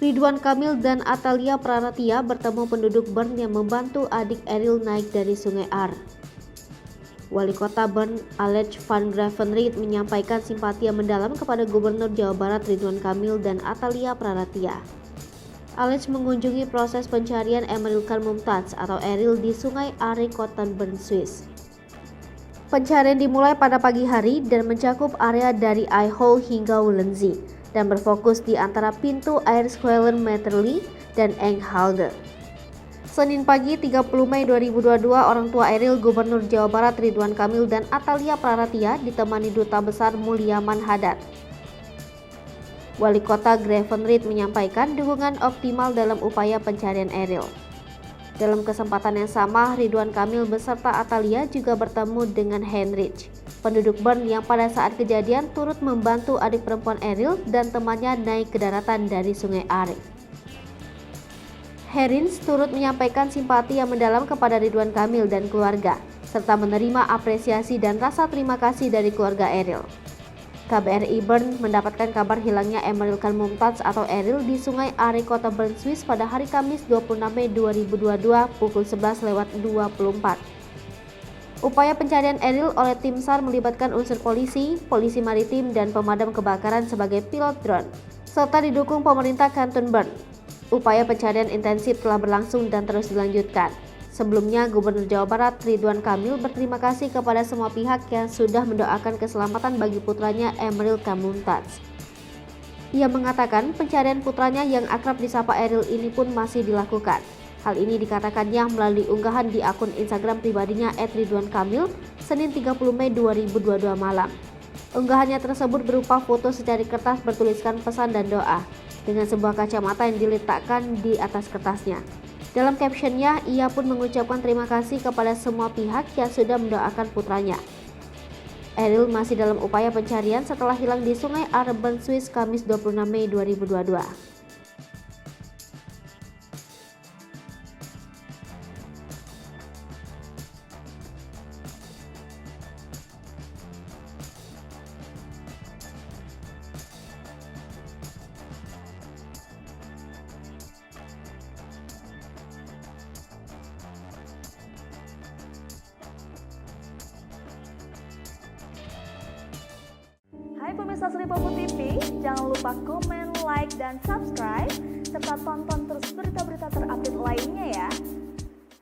Ridwan Kamil dan Atalia Praratia bertemu penduduk Bern yang membantu adik Eril naik dari Sungai Ar. Wali Kota Bern, Alec van Gravenriet, menyampaikan simpati yang mendalam kepada Gubernur Jawa Barat Ridwan Kamil dan Atalia Praratia. Alec mengunjungi proses pencarian Emeril Khan Mumtaz atau Eril di Sungai Are, Kota Bern, Swiss. Pencarian dimulai pada pagi hari dan mencakup area dari Eijol hingga Wollensee dan berfokus di antara pintu air Squalen Metterli dan Enghalde. Senin pagi 30 Mei 2022, orang tua Eril, Gubernur Jawa Barat Ridwan Kamil dan Atalia Praratia ditemani Duta Besar Mulyaman Hadad. Wali Kota Gravenriet menyampaikan dukungan optimal dalam upaya pencarian Eril. Dalam kesempatan yang sama, Ridwan Kamil beserta Atalia juga bertemu dengan Heinrich, penduduk Bern yang pada saat kejadian turut membantu adik perempuan Eril dan temannya naik ke daratan dari Sungai Are. Heinrich turut menyampaikan simpati yang mendalam kepada Ridwan Kamil dan keluarga, serta menerima apresiasi dan rasa terima kasih dari keluarga Eril. KBRI Bern mendapatkan kabar hilangnya Emeril Khan Mumtaz atau Eril di Sungai Are, Kota Bern, Swiss pada hari Kamis 26 Mei 2022 pukul 11.24. Upaya pencarian Eril oleh tim SAR melibatkan unsur polisi, polisi maritim, dan pemadam kebakaran sebagai pilot drone, serta didukung pemerintah Kanton Bern. Upaya pencarian intensif telah berlangsung dan terus dilanjutkan. Sebelumnya, Gubernur Jawa Barat Ridwan Kamil berterima kasih kepada semua pihak yang sudah mendoakan keselamatan bagi putranya Emeril Khan Mumtaz. Ia mengatakan pencarian putranya yang akrab disapa Eril ini pun masih dilakukan. Hal ini dikatakannya melalui unggahan di akun Instagram pribadinya @ridwankamil Senin 30 Mei 2022 malam. Unggahannya tersebut berupa foto secari kertas bertuliskan pesan dan doa, dengan sebuah kacamata yang diletakkan di atas kertasnya. Dalam captionnya, ia pun mengucapkan terima kasih kepada semua pihak yang sudah mendoakan putranya. Eril masih dalam upaya pencarian setelah hilang di Sungai Are, Bern, Swiss, Kamis 26 Mei 2022. Hai pemirsa Sri Popo TV, jangan lupa komen, like, dan subscribe, serta tonton terus berita-berita terupdate lainnya ya.